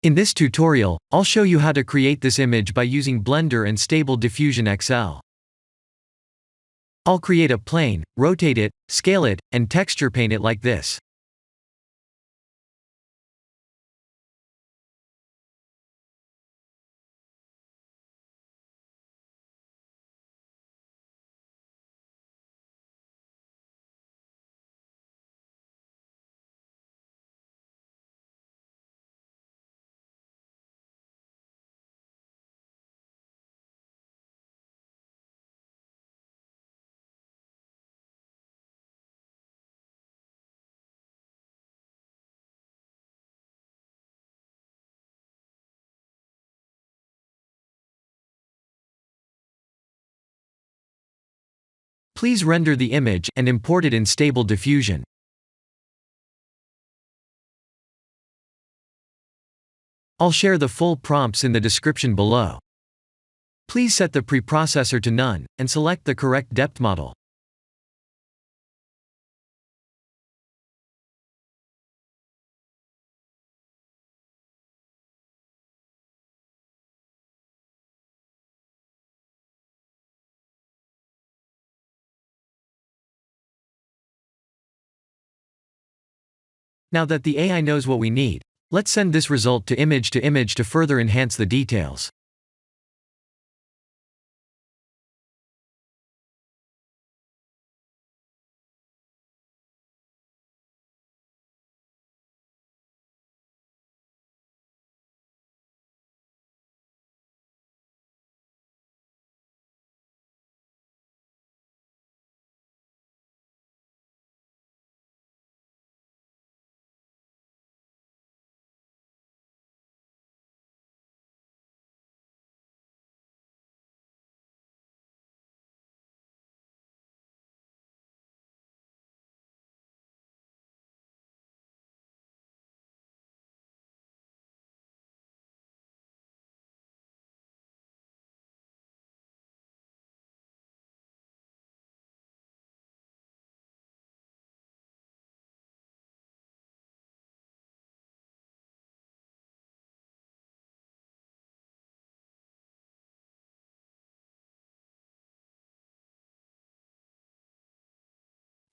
In this tutorial, I'll show you how to create this image by using Blender and Stable Diffusion XL. I'll create a plane, rotate it, scale it, and texture paint it like this. Please render the image and import it in Stable Diffusion. I'll share the full prompts in the description below. Please set the preprocessor to none, and select the correct depth model. Now that the AI knows what we need, let's send this result to image to further enhance the details.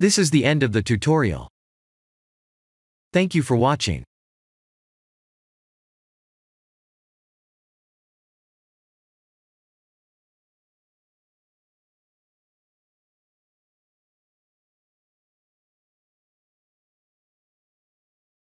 This is the end of the tutorial. Thank you for watching.